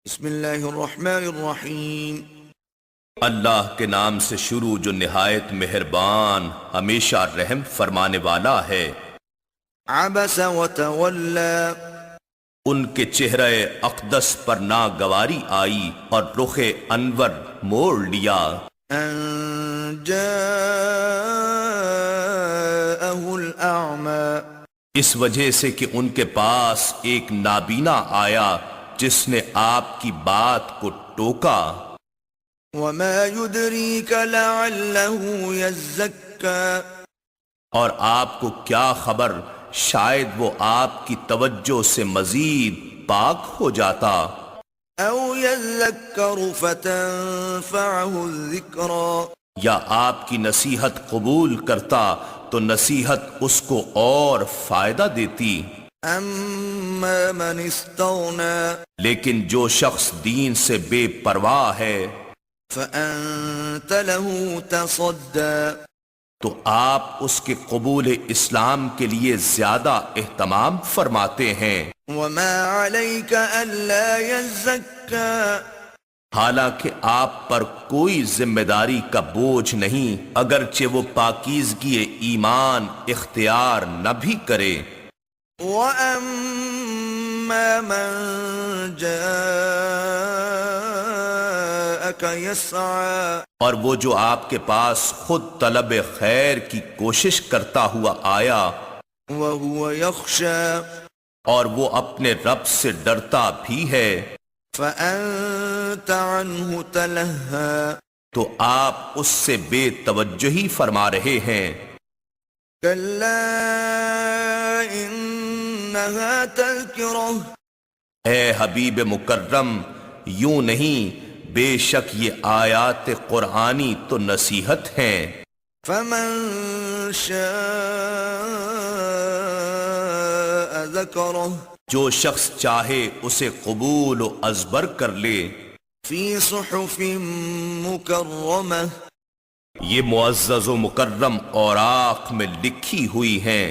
بسم اللہ الرحمن الرحیم۔ اللہ کے نام سے شروع جو نہایت مہربان ہمیشہ رحم فرمانے والا ہے۔ عبس وتولی، ان کے چہرہ اقدس پر ناگواری آئی اور رخ انور موڑ لیا۔ ان جاءہ الاعمی، اس وجہ سے کہ ان کے پاس ایک نابینا آیا جس نے آپ کی بات کو ٹوکا۔ وما يدریک لعلہ یزکی، اور آپ کو کیا خبر شاید وہ آپ کی توجہ سے مزید پاک ہو جاتا، او یذکر فتنفعہ الذکری، یا آپ کی نصیحت قبول کرتا تو نصیحت اس کو اور فائدہ دیتی۔ اما من استغنی، لیکن جو شخص دین سے بے پرواہ ہے فانت له تصدی، تو آپ اس کے قبول اسلام کے لیے زیادہ اہتمام فرماتے ہیں۔ وما علیک الا یزکی، حالانکہ آپ پر کوئی ذمہ داری کا بوجھ نہیں اگرچہ وہ پاکیزگی ایمان اختیار نہ بھی کرے۔ وَأَمَّا مَن جَاءَكَ يَسْعَىٰ، اور وہ جو آپ کے پاس خود طلب خیر کی کوشش کرتا ہوا آیا وَهُوَ يَخْشَىٰ، اور وہ اپنے رب سے ڈرتا بھی ہے، فَأَنتَ عَنْهُ تَلَهَّىٰ، تو آپ اس سے بے توجہی فرما رہے ہیں۔ كَلَّا إِنَّهَا تَذْكِرَةٌ، اے حبیب مکرم، یوں نہیں، بے شک یہ آیات قرآنی تو نصیحت ہیں۔ فَمَن شَاءَ ذَكَرَهُ، جو شخص چاہے اسے قبول و ازبر کر لے۔ فِي صُحُفٍ مُّكَرَّمَةٍ، یہ معزز و مکرم اوراق میں لکھی ہوئی ہیں،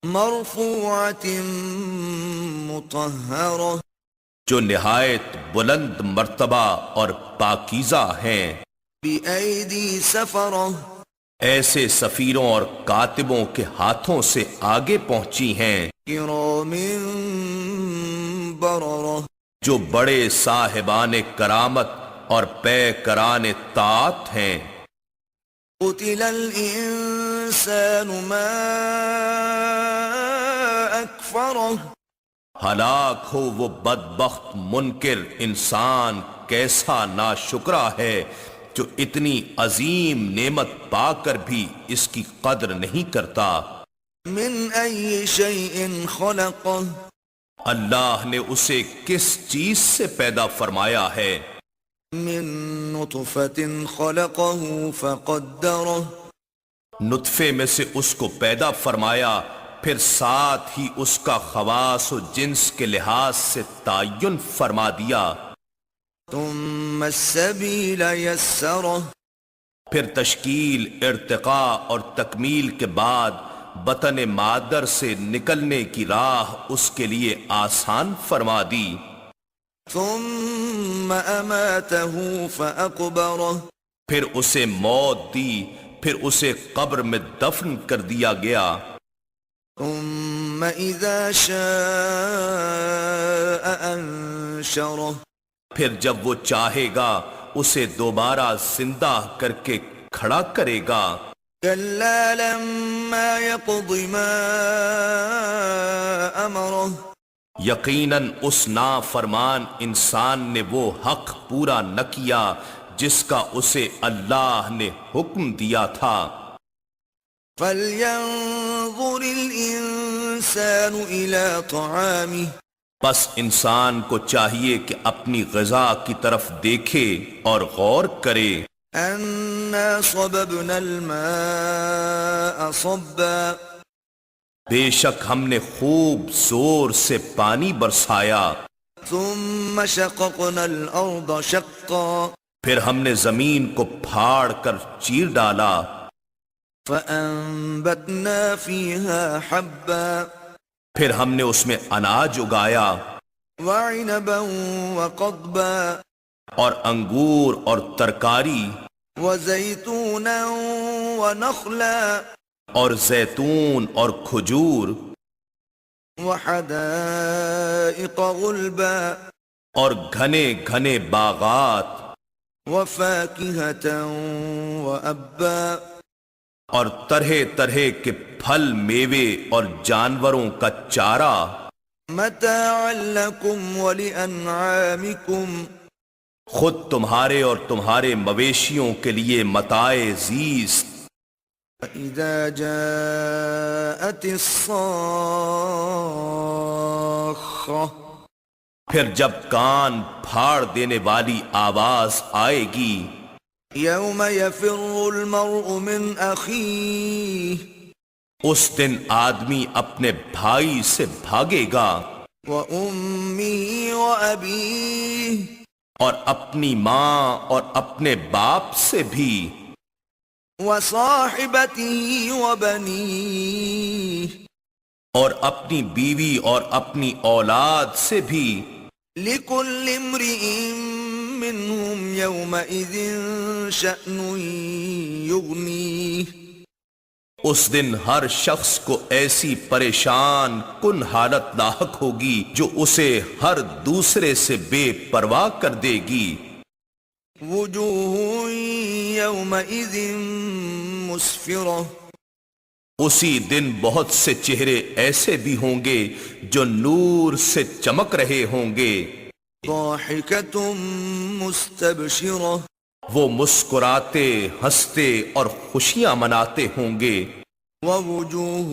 مرفوعة مطہرہ، جو نہایت بلند مرتبہ اور پاکیزہ ہیں، بأیدی سفرہ، ایسے سفیروں اور کاتبوں کے ہاتھوں سے آگے پہنچی ہیں، کرام بررہ، جو بڑے صاحبان کرامت اور پیکران طاعت ہیں۔ قتل الانسان ما اکفرہ، ہلاک ہو وہ بدبخت منکر انسان، کیسا ناشکرا ہے جو اتنی عظیم نعمت پا کر بھی اس کی قدر نہیں کرتا۔ من ای شیء خلقہ، اللہ نے اسے کس چیز سے پیدا فرمایا ہے؟ من نطفة خلقہ فقدرہ، نطفے میں سے اس کو پیدا فرمایا، پھر ساتھ ہی اس کا خواص و جنس کے لحاظ سے تعین فرما دیا۔ ثم السبیل یسرہ، پھر تشکیل، ارتقاء اور تکمیل کے بعد بطن مادر سے نکلنے کی راہ اس کے لیے آسان فرما دی۔ ثم اماتہ فاقبرہ، پھر اسے موت دی، پھر اسے قبر میں دفن کر دیا گیا۔ ثم اذا شاء انشرہ، پھر جب وہ چاہے گا اسے دوبارہ زندہ کر کے کھڑا کرے گا۔ کلا لما يقض ما امرہ، یقیناً اس نافرمان انسان نے وہ حق پورا نہ کیا جس کا اسے اللہ نے حکم دیا تھا۔ فلینظر الانسان الى طعامہ، بس انسان کو چاہیے کہ اپنی غذا کی طرف دیکھے اور غور کرے۔ انا صببنا الماء صبا، بے شک ہم نے خوب زور سے پانی برسایا، ثم شققنا الارض شقا، پھر ہم نے زمین کو پھاڑ کر چیر ڈالا، فانبتنا فيها حبا، پھر ہم نے اس میں اناج اگایا، وعنبا وقضبا اور انگور اور ترکاری وزيتونا ونخلا اور زیتون اور کھجور وحدائق غلبا اور گھنے گھنے باغات وفاكهة وأبا اور طرح طرح کے پھل میوے اور جانوروں کا چارہ متاعا لكم ولأنعامكم خود تمہارے اور تمہارے مویشیوں کے لیے متاع زیست. فإذا جاءت الصاخة پھر جب کان پھاڑ دینے والی آواز آئے گی يوم يفر المرء من أخيه اس دن آدمی اپنے بھائی سے بھاگے گا وأمه وأبيه اور اپنی ماں اور اپنے باپ سے بھی وصاحبته وبنيه اور اپنی بیوی اور اپنی اولاد سے بھی لكل امرئ منهم يومئذ شأن يغنيه اس دن ہر شخص کو ایسی پریشان کن حالت لاحق ہوگی جو اسے ہر دوسرے سے بے پرواہ کر دے گی. وجوه يومئذ مسفرة اسی دن بہت سے چہرے ایسے بھی ہوں گے جو نور سے چمک رہے ہوں گے. ضاحكة مستبشرة وہ مسکراتے ہنستے اور خوشیاں مناتے ہوں گے. ووجوه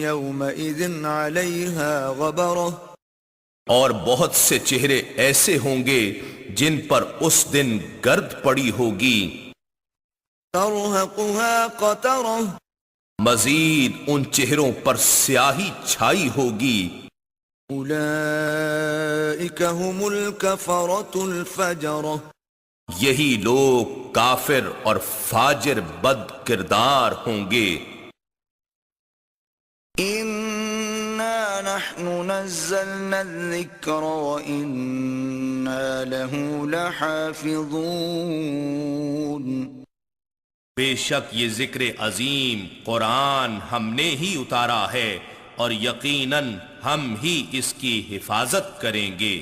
يومئذ عليها غبرة اور بہت سے چہرے ایسے ہوں گے جن پر اس دن گرد پڑی ہوگی. ترهقها قترة مزید ان چہروں پر سیاہی چھائی ہوگی. أولئك هم الكفرة الفجرة یہی لوگ کافر اور فاجر بد کردار ہوں گے. إنا نحن نزلنا الذكر وإنا له لحافظون بے شک یہ ذکر عظیم قرآن ہم نے ہی اتارا ہے اور یقیناً ہم ہی اس کی حفاظت کریں گے.